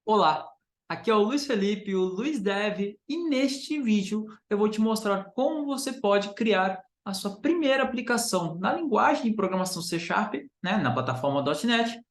Olá, aqui é o Luiz Felipe, o Luiz Dev, e neste vídeo eu vou te mostrar como você pode criar a sua primeira aplicação na linguagem de programação C Sharp, né, na plataforma .NET,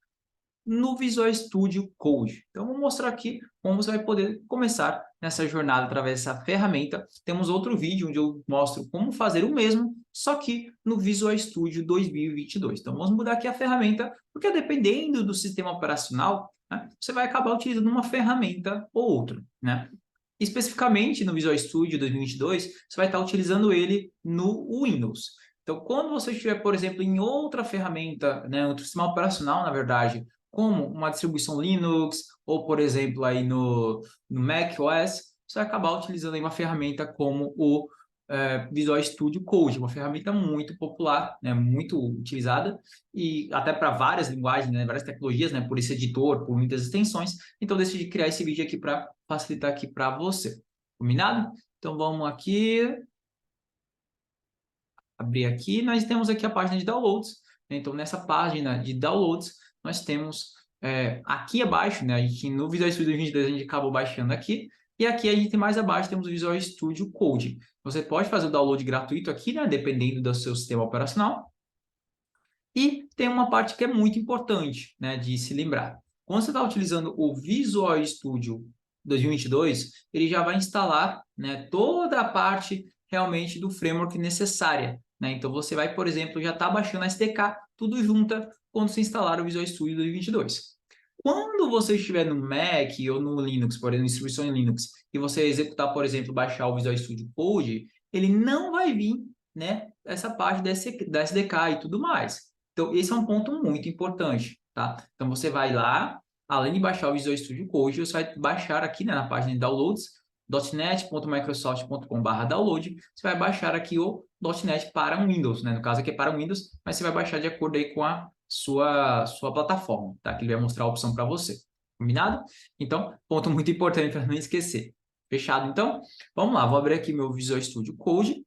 no Visual Studio Code. Então, eu vou mostrar aqui como você vai poder começar nessa jornada através dessa ferramenta. Temos outro vídeo onde eu mostro como fazer o mesmo, só que no Visual Studio 2022. Então, vamos mudar aqui a ferramenta, porque dependendo do sistema operacional, né, você vai acabar utilizando uma ferramenta ou outra, né? Especificamente no Visual Studio 2022, você vai estar utilizando ele no Windows. Então, quando você estiver, por exemplo, em outra ferramenta, né, outro sistema operacional, na verdade, como uma distribuição Linux, ou, por exemplo, aí no macOS, você vai acabar utilizando aí uma ferramenta como o Visual Studio Code, uma ferramenta muito popular, né, muito utilizada, e até para várias linguagens, né, várias tecnologias, né, por esse editor, por muitas extensões. Então, eu decidi criar esse vídeo aqui para facilitar aqui para você. Combinado? Então, vamos aqui, abrir aqui. Nós temos aqui a página de downloads. Então, nessa página de downloads, nós temos aqui abaixo, né, a gente, no Visual Studio 22, a gente acabou baixando aqui. E aqui a gente tem mais abaixo, temos o Visual Studio Code. Você pode fazer o download gratuito aqui, né, dependendo do seu sistema operacional. E tem uma parte que é muito importante, né, de se lembrar. Quando você está utilizando o Visual Studio 2022, ele já vai instalar, né, toda a parte realmente do framework necessária, né? Então, você vai, por exemplo, já está baixando a SDK, tudo junta, quando você instalar o Visual Studio 2022. Quando você estiver no Mac ou no Linux, por exemplo, distribuição em Linux, e você executar, por exemplo, baixar o Visual Studio Code, ele não vai vir, né, essa parte da SDK e tudo mais. Então, esse é um ponto muito importante, tá? Então, você vai lá, além de baixar o Visual Studio Code, você vai baixar aqui, né, na página de downloads, .net.microsoft.com/download, você vai baixar aqui o .NET para um Windows, né? No caso aqui é para um Windows, mas você vai baixar de acordo aí com a sua plataforma, tá? Que ele vai mostrar a opção para você. Combinado? Então, ponto muito importante para não esquecer. Fechado, então? Vamos lá, vou abrir aqui meu Visual Studio Code,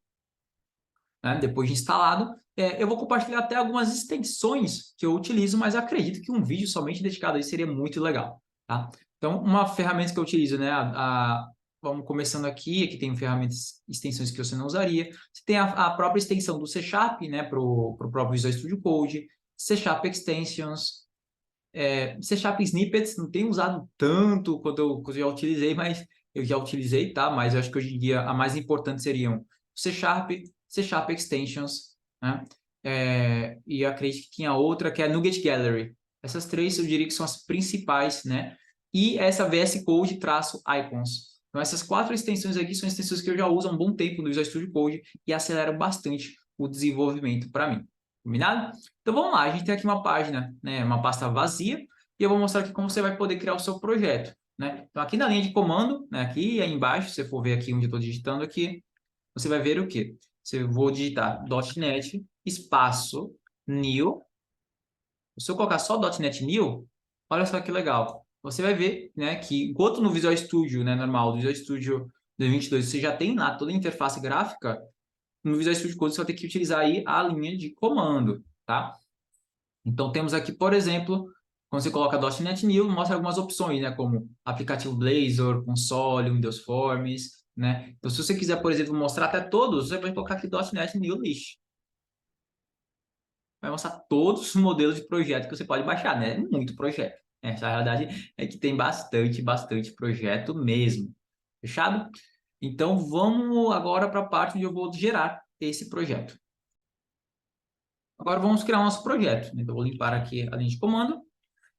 né, depois de instalado. Eu vou compartilhar até algumas extensões que eu utilizo, mas acredito que um vídeo somente dedicado a isso seria muito legal, tá? Então, uma ferramenta que eu utilizo, né, vamos começando aqui tem ferramentas, extensões que você não usaria. Você tem a própria extensão do C Sharp, né, para o próprio Visual Studio Code, C Sharp Extensions, C Sharp Snippets, não tenho usado tanto quanto eu já utilizei, mas eu já utilizei, tá? Mas eu acho que hoje em dia a mais importante seriam C Sharp, C Sharp Extensions, né? E acredito que tinha outra que é a NuGet Gallery. Essas três eu diria que são as principais, né? E essa VS Code traço icons. Então, essas quatro extensões aqui são extensões que eu já uso há um bom tempo no Visual Studio Code e aceleram bastante o desenvolvimento para mim. Combinado? Então vamos lá, a gente tem aqui uma página, né, uma pasta vazia, e eu vou mostrar aqui como você vai poder criar o seu projeto, né? Então aqui na linha de comando, né, aqui aí embaixo, se você for ver aqui onde eu estou digitando aqui, você vai ver o quê? Você vou digitar .NET espaço new. Se eu colocar só .NET New, olha só que legal. Você vai ver, né, que enquanto no Visual Studio, né, normal, do Visual Studio 2022, você já tem lá toda a interface gráfica, no Visual Studio Code você vai ter que utilizar aí a linha de comando, tá? Então, temos aqui, por exemplo, quando você coloca .NET New, mostra algumas opções, né? Como aplicativo Blazor, console, Windows Forms, né? Então, se você quiser, por exemplo, mostrar até todos, você vai colocar aqui .NET New List. Vai mostrar todos os modelos de projeto que você pode baixar, né? Muito projeto. Essa realidade é que tem bastante projeto mesmo. Fechado? Então, vamos agora para a parte onde eu vou gerar esse projeto. Agora, vamos criar o nosso projeto. Então, eu vou limpar aqui a linha de comando.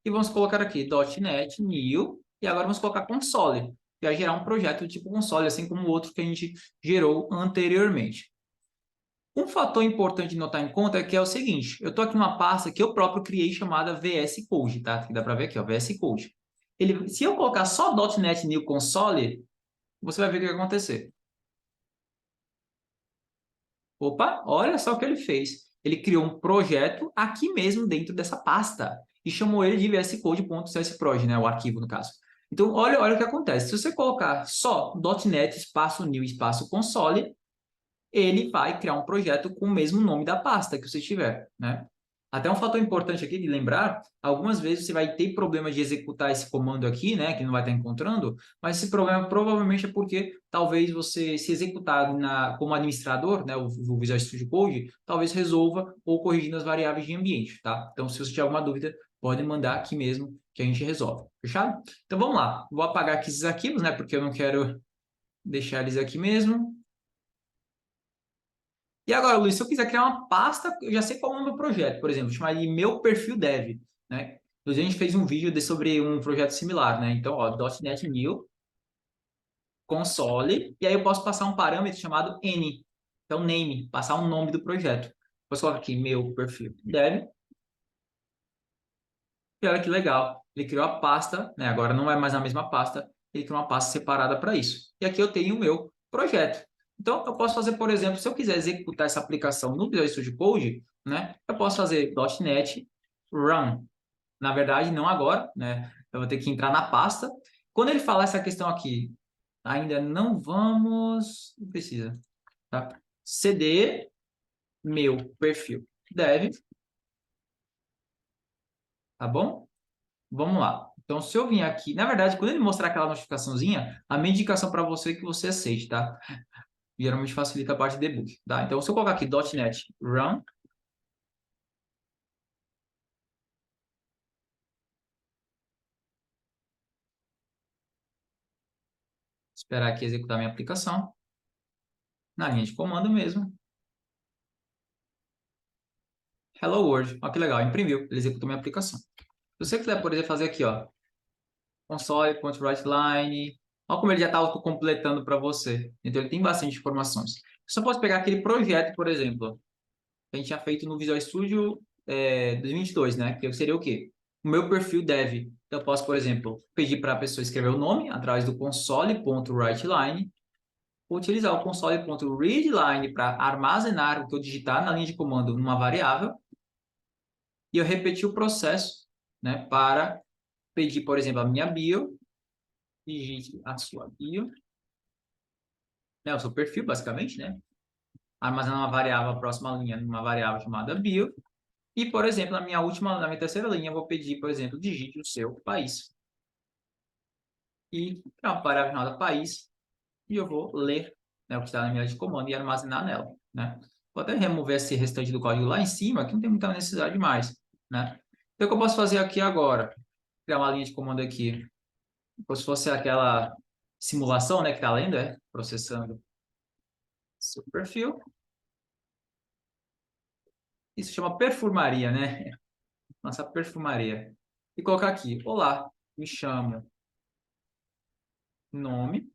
E vamos colocar aqui .NET New, e agora vamos colocar console, que vai gerar um projeto tipo console, assim como o outro que a gente gerou anteriormente. Um fator importante de notar em conta é que é o seguinte, eu estou aqui numa pasta que eu próprio criei chamada VS Code, tá? Que dá para ver aqui, ó, VS Code. Se eu colocar só .NET New Console, você vai ver o que vai acontecer. Opa, olha só o que ele fez. Ele criou um projeto aqui mesmo dentro dessa pasta e chamou ele de vscode.csproj, né? O arquivo, no caso. Então, olha o que acontece. Se você colocar só .NET espaço new espaço console, ele vai criar um projeto com o mesmo nome da pasta que você tiver, né? Até um fator importante aqui de lembrar, algumas vezes você vai ter problema de executar esse comando aqui, né, que não vai estar encontrando, mas esse problema provavelmente é porque talvez você, se executar como administrador, né, o Visual Studio Code, talvez resolva ou corrigindo as variáveis de ambiente, tá? Então, se você tiver alguma dúvida, pode mandar aqui mesmo que a gente resolve, fechado? Então, vamos lá. Vou apagar aqui esses arquivos, né, porque eu não quero deixar eles aqui mesmo. E agora, Luiz, se eu quiser criar uma pasta, eu já sei qual é o nome do projeto, por exemplo, chamar de meu perfil dev, né? Inclusive, a gente fez um vídeo sobre um projeto similar, né? Então, ó, .NET New, console, e aí eu posso passar um parâmetro chamado N. Então, name, passar o nome do projeto. Depois coloco aqui, meu perfil dev. E olha que legal, ele criou a pasta, né? Agora não é mais a mesma pasta, ele criou uma pasta separada para isso. E aqui eu tenho o meu projeto. Então, eu posso fazer, por exemplo, se eu quiser executar essa aplicação no Visual Studio Code, né? Eu posso fazer .NET Run. Na verdade, não agora, né? Eu vou ter que entrar na pasta. Quando ele falar essa questão aqui, ainda não vamos... Não precisa, tá? CD, meu perfil dev, tá bom? Vamos lá. Então, se eu vim aqui, na verdade, quando ele mostrar aquela notificaçãozinha, a minha indicação para você é que você aceite, tá? Geralmente facilita a parte de debug, tá? Então, se eu colocar aqui .NET Run, esperar aqui executar minha aplicação, na linha de comando mesmo. Hello World, olha que legal, imprimiu, ele executou minha aplicação. Se você quiser, por exemplo, fazer aqui, ó, console.writeline, olha como ele já está autocompletando para você. Então, ele tem bastante informações. Eu só posso pegar aquele projeto, por exemplo, que a gente tinha feito no Visual Studio 2022, né? Que seria o quê? O meu perfil dev. Então, eu posso, por exemplo, pedir para a pessoa escrever o nome através do console.writeline, utilizar o console.readline para armazenar o que eu digitar na linha de comando numa variável, e eu repetir o processo, né, para pedir, por exemplo, a minha bio, digite a sua bio, né, o seu perfil, basicamente, né? Armazenar uma variável, a próxima linha, numa variável chamada bio. E, por exemplo, na minha terceira linha, eu vou pedir, por exemplo, digite o seu país. E é uma parágrafo chamada país, e eu vou ler, né, o que está na minha linha de comando e armazenar nela, né? Vou até remover esse restante do código lá em cima, que não tem muita necessidade mais, né? Então, o que eu posso fazer aqui agora? Criar uma linha de comando aqui, como se fosse aquela simulação, né, que está lendo, processando seu perfil. Isso chama perfumaria, né? Nossa perfumaria. E colocar aqui, olá, me chamo nome.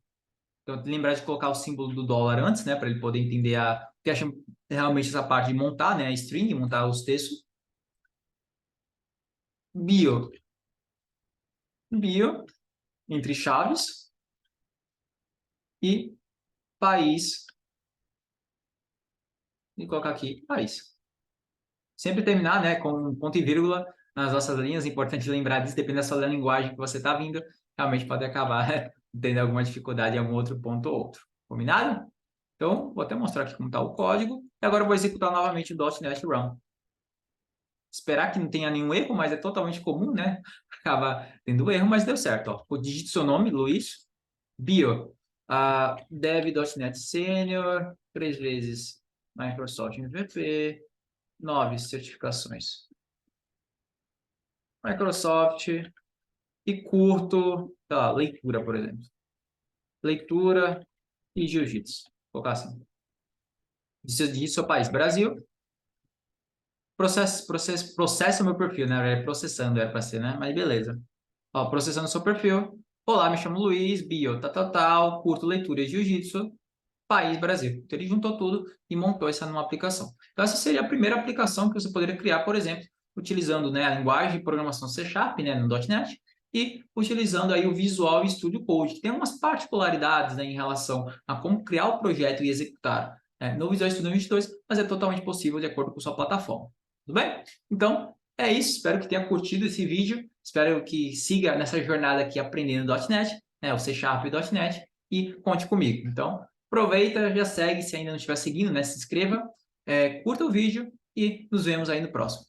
Então, lembrar de colocar o símbolo do dólar antes, né? Para ele poder entender porque acha realmente essa parte de montar, né? A string, montar os textos. Bio. Bio, entre chaves. E país. E colocar aqui, país. Sempre terminar, né? Com um ponto e vírgula nas nossas linhas. Importante lembrar disso, dependendo da sua linguagem que você está vindo. Realmente pode acabar tendo alguma dificuldade em algum outro ponto ou outro. Combinado? Então, vou até mostrar aqui como está o código. E agora eu vou executar novamente o .NET Run. Esperar que não tenha nenhum erro, mas é totalmente comum, né? Acaba tendo erro, mas deu certo. Ó. Digite seu nome, Luiz. Bio. Dev.NET Senior. 3 vezes Microsoft MVP. 9 certificações. Microsoft. E curto, sei lá, leitura, por exemplo. Leitura e jiu-jitsu. Vou colocar assim. Digite seu país, Brasil. Processa o meu perfil, né? Processando era para ser, né? Mas beleza. Ó, processando o seu perfil. Olá, me chamo Luiz, bio, tal, curto leitura e jiu-jitsu, país, Brasil. Então, ele juntou tudo e montou essa numa aplicação. Então, essa seria a primeira aplicação que você poderia criar, por exemplo, utilizando, né, a linguagem de programação C#, né, no .NET, e utilizando aí o Visual Studio Code, que tem umas particularidades, né, em relação a como criar o projeto e executar, né, no Visual Studio 22, mas é totalmente possível de acordo com sua plataforma. Tudo bem? Então, é isso. Espero que tenha curtido esse vídeo. Espero que siga nessa jornada aqui aprendendo .NET, né, o C# e .NET, e conte comigo. Então, aproveita, já segue, se ainda não estiver seguindo, né, se inscreva, curta o vídeo e nos vemos aí no próximo.